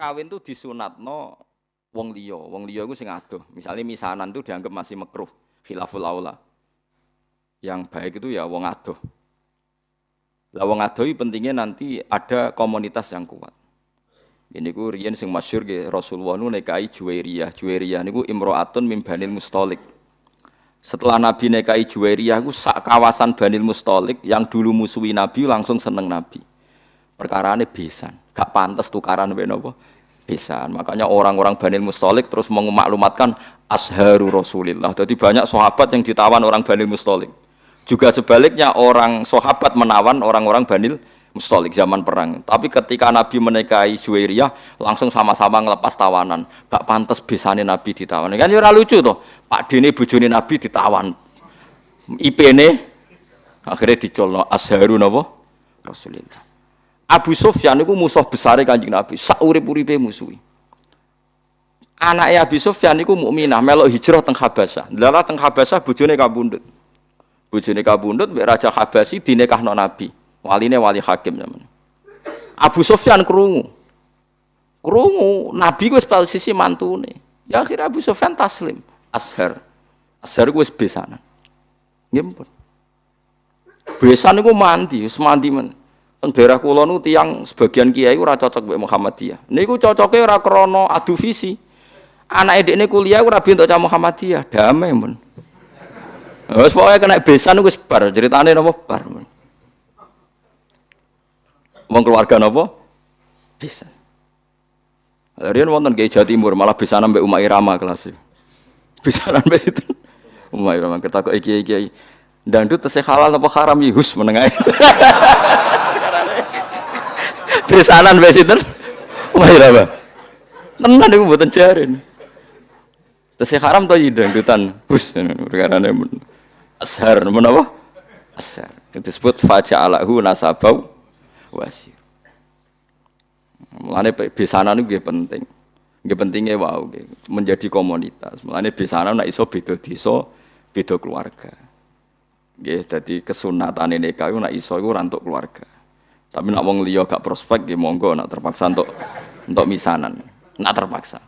kawin tuh disunatno wong liya iku sing adoh. Misalnya misanan tuh dianggap masih makruh, khilaful aula. Yang baik itu ya wong adoh. Lah wong adoh pentingnya nanti ada komunitas yang kuat. Ini ku riyen sing masyhur nggih Rasulullah nu nikahi Juwairiyah. Juwairiyah niku imro'atun min Banil Mustalik. Setelah Nabi nikahi Juwairiyah ku sak kawasan Banil Mustalik yang dulu musuhi Nabi langsung seneng Nabi. Perkarane besan, gak pantas tukaran mbek napa? Besan. Makanya orang-orang Banil Mustalik terus memaklumatkan asharu Rasulillah. Jadi banyak sahabat yang ditawan orang Banil Mustalik. Juga sebaliknya orang sahabat menawan orang-orang Banil Mustalik zaman perang. Tapi ketika Nabi menikahi Juwairiyah langsung sama-sama ngelepas tawanan. Gak pantas bisane Nabi ditawan. Kan ora lucu toh. Pak Dene bojone Nabi ditawan. IP-ne akhirnya dicolno asharu napa? Rasulillah. Abu Sufyan niku musuh besare Kanjeng Nabi. Sak urip-uripe musuhi. Anake Abu Sufyan niku mukminah melok hijrah teng Habasyah. Lala teng Habasyah bojone kabundut. Bojone kabundut mbek Raja Habasyi dinikahno Nabi. Waline wali hakim zaman. Abu Sufyan krungu Nabi wis posisi mantune. Ya akhirnya Abu Sufyan taslim. Ashar ku wis besanan. Nggih pun. Besan niku mandi, wis mandi men. Teng daerah kula nu tiyang sebagian kiai ora cocok mbek Muhammadiyah. Niku cocoke ora krana adu visi. Anake dekne kuliah ora bentuk cah Muhammadiyah, damai men. Wis pokoke kena besan wis bar, ceritane napa bar men. Wong keluarga napa? Bisa. Riyen wonten Kiai Jawa Timur malah bisanan mbek Umar Irama kelas. Bisanan mbek itu. Umar Irama ketakok kiai-kiai. Dangdut tesih halal apa haram ya hus menengae. Bisanan mbek sinten? Umar Irama. Tenan niku mboten jaren. Tesih haram to dangdutan hus perkarane ashar menapa? Ashar. Itu disebut faja'alahu nasabau wasir. Mulane besanan itu penting. Nggih pentingnya wow menjadi komunitas. Mulane besanan nek iso beda desa, beda keluarga. Nggih dadi kesunatane nikah iku nek iso iku ora entuk keluarga. Tapi nek wong liya gak prospek nggih monggo nek terpaksa untuk misanan. Nek terpaksa.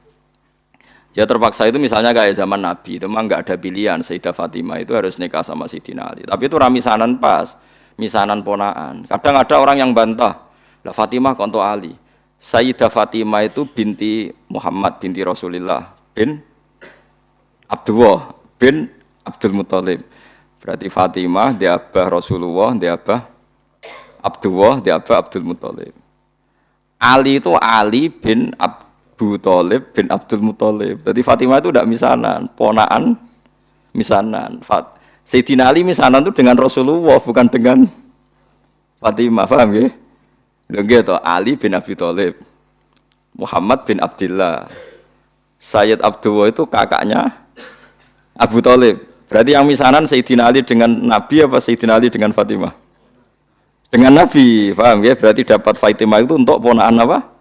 Ya terpaksa itu misalnya kayak zaman Nabi itu memang enggak ada pilihan Sayyidah Fatimah itu harus nikah sama Sayyidina Ali. Tapi itu ramisanan pas. Misanan ponaan. Kadang ada orang yang bantah, lah Fatimah konto Ali. Sayyidah Fatimah itu binti Muhammad binti Rasulullah bin Abdullah bin Abdul Muthalib. Berarti Fatimah dia abah Rasulullah, dia abah Abdullah, dia abah Abdul Muthalib. Ali itu Ali bin Abu Thalib bin Abdul Muthalib. Jadi Fatimah itu tidak misanan, ponaan misanan. Sayyidina Ali misanan itu dengan Rasulullah bukan dengan Fatimah, paham ya? Lho nggih to, Ali bin Abi Thalib. Muhammad bin Abdullah. Sayyid Abdullah itu kakaknya Abu Thalib. Berarti yang misanan Sayyidina Ali dengan Nabi apa Sayyidina Ali dengan Fatimah? Dengan Nabi, paham ya? Berarti dapat Fatimah itu untuk ponaan apa?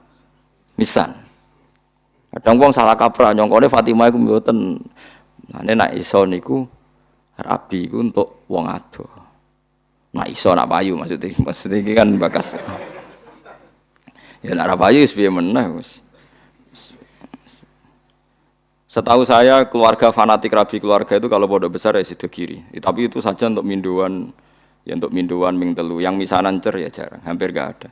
Misan. Kadang wong salah kaprah nyongkone Fatimah iku mboten. Mane nek iso niku rabi iku untuk wong adoh. Nah iso nak payu maksudnya iki kan bakas. Ya nak payu wis piye meneh wis. Setahu saya keluarga fanatik rabi keluarga itu kalau pondok besar ya sido kiri. Tapi itu saja untuk minduan ya untuk minduan ming telu. Yang misanan cer ya jarang, hampir enggak ada.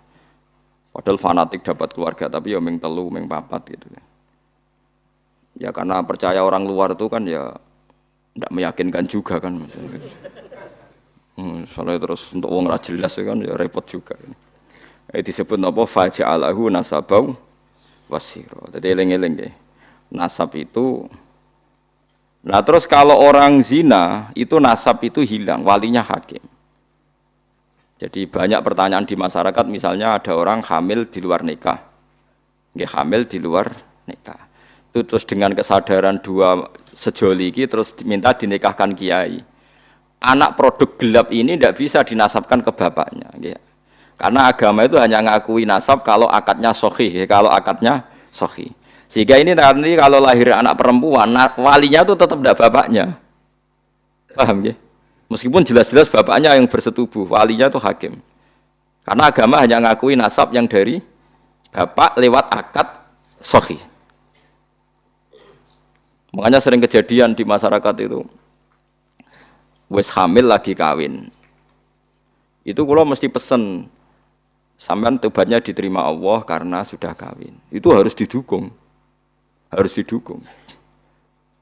Padahal fanatik dapat keluarga tapi ya ming telu, ming papat gitu. Ya karena percaya orang luar itu kan ya tidak meyakinkan juga kan soalnya terus untuk wong ra jelas kan ya repot juga. Disebut napa faja'alahu nasabau wasira. Dadi eling-eling nggih. Nasab itu nah terus kalau orang zina itu nasab itu hilang, walinya hakim. Jadi banyak pertanyaan di masyarakat misalnya ada orang hamil di luar nikah. Nggih hamil di luar nikah. Itu terus dengan kesadaran dua sejoli iki terus minta dinikahkan kiai. Anak produk gelap ini tidak bisa dinasabkan ke bapaknya. Ya. Karena agama itu hanya ngakui nasab kalau akadnya sahih, ya, kalau akadnya sahih. Sehingga ini nanti kalau lahir anak perempuan, walinya itu tetap tidak bapaknya. Paham ya? Meskipun jelas-jelas bapaknya yang bersetubuh, walinya itu hakim. Karena agama hanya ngakui nasab yang dari bapak lewat akad sahih. Makanya sering kejadian di masyarakat itu wis hamil lagi kawin. Itu kalau mesti pesen sampean tobatnya diterima Allah karena sudah kawin. Itu harus didukung. Harus didukung.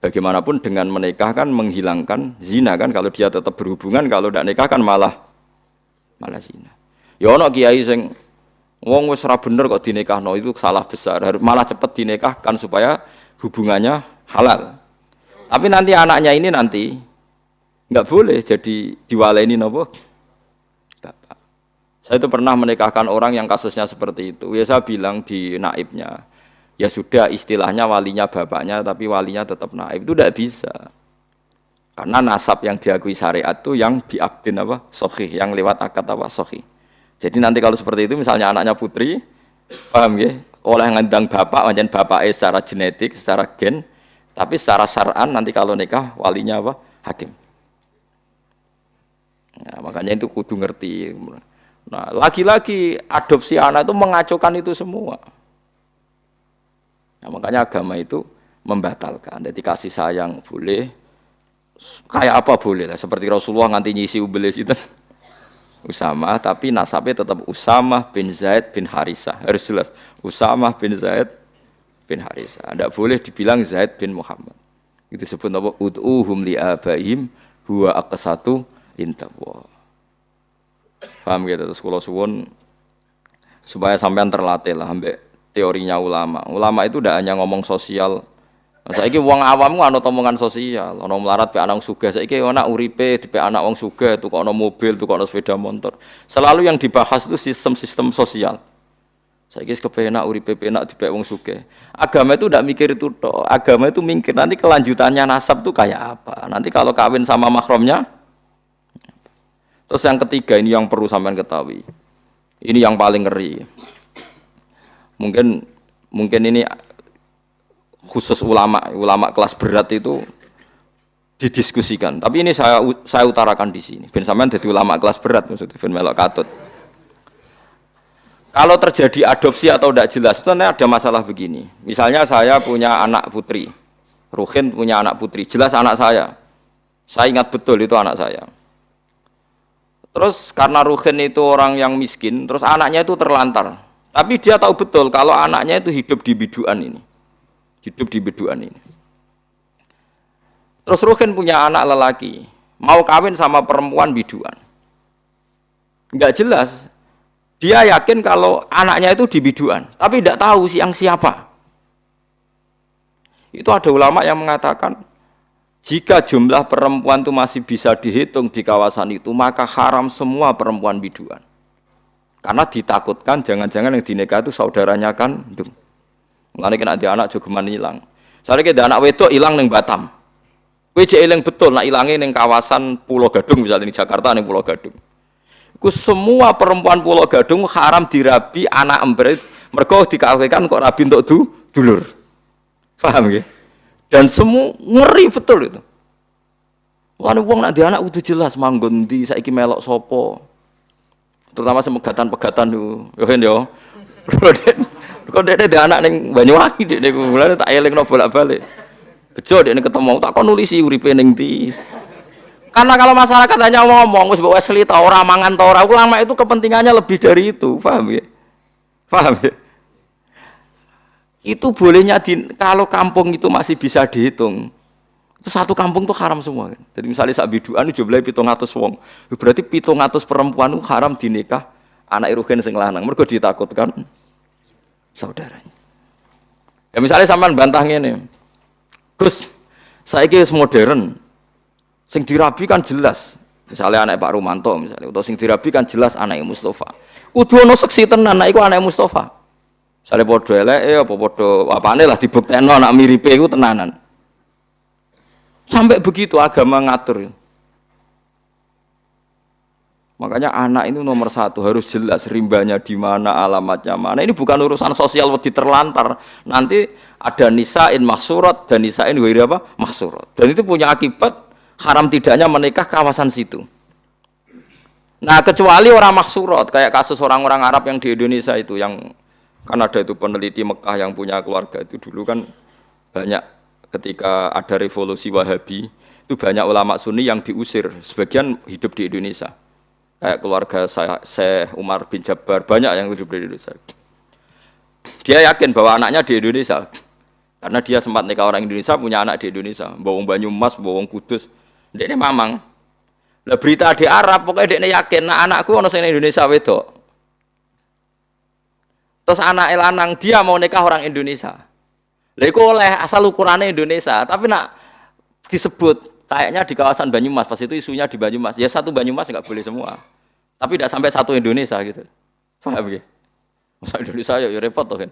Bagaimanapun dengan menikah kan menghilangkan zina kan, kalau dia tetap berhubungan, kalau tidak nikah kan malah zina. Ya ono kiai sing wong wis ora bener kok dinikahno, itu salah besar. Malah cepat dinikahkan supaya hubungannya halal. Tapi nanti anaknya ini nanti enggak boleh jadi diwaleni napa? Bapak. Saya itu pernah menikahkan orang yang kasusnya seperti itu. Ya saya bilang di naibnya, ya sudah istilahnya walinya bapaknya tapi walinya tetap naib. Itu tidak bisa. Karena nasab yang diakui syariat itu yang biakdin apa? Sahih, yang lewat akad apa? Sahih. Jadi nanti kalau seperti itu misalnya anaknya putri, paham ya? Oleh ngandang bapak, wajan bapaknya secara genetik, secara gen, tapi secara syar'an nanti kalau nikah walinya apa? Hakim. Nah, makanya itu kudu ngerti. Nah, lagi-lagi adopsi anak itu mengacaukan itu semua. Nah, makanya agama itu membatalkan. Jadi kasih sayang boleh, kayak apa boleh lah. Seperti Rasulullah nganti nyisi ubelis itu Usamah, tapi nasabnya tetap Usamah bin Zaid bin Harisah. Harus jelas, Usamah bin Zaid bin Harisah. Tidak boleh dibilang Zaid bin Muhammad. Itu disebut apa? Ud'uhum li'abaihim huwa aqsatu intaqwa. Paham gitu? Terus kalau suwun supaya sampean terlatih lah ambek teorinya ulama. Ulama itu tidak hanya ngomong sosial. Saiki wong awam ku ana omongan sosial, ana melarat pe anak sugih. Saiki ana uripe dipe anak wong sugih, tukokno mobil, tukokno sepeda motor. Selalu yang dibahas itu sistem-sistem sosial. Saiki kepenak uripe penak dipe wong sugih. Agama itu tidak mikir itu toh. Agama itu mikir nanti kelanjutannya nasab itu kayak apa. Nanti kalau kawin sama mahramnya. Terus yang ketiga ini yang perlu sampean ketahui. Ini yang paling ngeri. Mungkin ini khusus ulama kelas berat itu didiskusikan. Tapi ini saya utarakan di sini. Ben sampean dadi ulama kelas berat maksudnya ben melok katut. Kalau terjadi adopsi atau tidak jelas itu ada masalah begini. Misalnya saya punya anak putri, Ruhin punya anak putri, jelas anak saya. Saya ingat betul itu anak saya. Terus karena Ruhin itu orang yang miskin, terus anaknya itu terlantar. Tapi dia tahu betul kalau anaknya itu hidup di biduan ini. Hidup di biduan ini. Terus Ruhin punya anak lelaki, mau kawin sama perempuan biduan. Enggak jelas. Dia yakin kalau anaknya itu di biduan, tapi tidak tahu yang siapa. Itu ada ulama yang mengatakan, jika jumlah perempuan itu masih bisa dihitung di kawasan itu, maka haram semua perempuan biduan. Karena ditakutkan jangan-jangan yang dinikah itu saudaranya kandung. Mulane kena di anak jogeman hilang. Soale ki anak wedok hilang ning Batam. Kowe jek eling betul nak ilange ning kawasan Pulau Gadung misalnya ning Jakarta ning Pulau Gadung. Iku semua perempuan Pulau Gadung haram dirabi anak ember mergo dikawinkan kok rabi untuk dulur. Paham nggih? Dan semua ngeri betul itu. Mulane wong nak di anak kudu jelas manggon ndi saiki melok sapa. Terutama semegatan-pegatan yo kan yo. Kok dia ada anak neng Banyuwangi dia mulane tak elingno bolak-balik. Bejo dia ketemu tak kon nulisi uripe ning ndi. Karena kalau masyarakat hanya ngomong wis mbok Wesley ta ora mangan ta ora, ulama itu kepentingannya lebih dari itu, paham ya? Paham ya? Itu bolehnya kalau kampung itu masih bisa dihitung. Itu satu kampung tuh haram semua kan. Jadi misalnya sak biduan jumlahe 700 wong. Berarti 700 perempuan itu haram dinikah anak Ruhin sing lanang. Mergo ditakutkan saudaranya. Ya misalnya sampean bantah ngene. Gus, saiki wis modern. Sing dirabi kan jelas. Misalnya anak Pak Rumanto misalnya, atau sing dirabi kan jelas anak Mustafa. Kudu ono seksi tenan anak iku anak Mustafa. Misalnya padha eleke apa padha apane lah dibuktekno anak miripe iku tenanan. Sampai begitu agama ngatur. Makanya anak itu nomor satu harus jelas rimbanya di mana, alamatnya mana. Ini bukan urusan sosial wedi terlantar. Nanti ada nisain mahsurat dan nisain ghairi apa? Mahsurat. Dan itu punya akibat haram tidaknya menikah kawasan situ. Nah, kecuali orang mahsurat kayak kasus orang-orang Arab yang di Indonesia itu yang Kan ada itu peneliti Mekah yang punya keluarga itu dulu kan banyak ketika ada revolusi Wahabi itu banyak ulama Sunni yang diusir, sebagian hidup di Indonesia. Kayak keluarga saya, Syekh Umar bin Jabbar, banyak yang hidup di Indonesia. Dia yakin bahwa anaknya di Indonesia. Karena dia sempat nikah orang Indonesia, punya anak di Indonesia. Bawang Banyumas, bawang Kudus. Dia ini mamang. Lah berita di Arab, pokoknya dia yakin, nah anakku ono sing Indonesia wedok. Terus anak lanang dia mau nikah orang Indonesia. Lah iku oleh asal ukurannya Indonesia, tapi nak disebut kayaknya di kawasan Banyumas, pas itu isunya di Banyumas. Ya satu Banyumas nggak boleh semua. Tapi tidak sampai satu Indonesia gitu. Paham ya? Masa Indonesia ya repot tuh kan.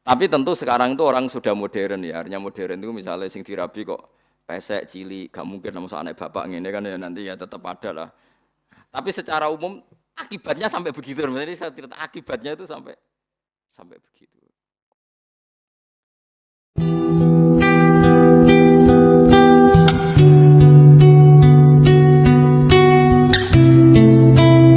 Tapi tentu sekarang itu orang sudah modern ya. Artinya modern itu misalnya sing dirabi kok pesek, cilik, gak mungkin nama anak bapak ini kan ya nanti ya tetap ada lah. Tapi secara umum akibatnya sampai begitu. Jadi saya cerita akibatnya itu sampai begitu.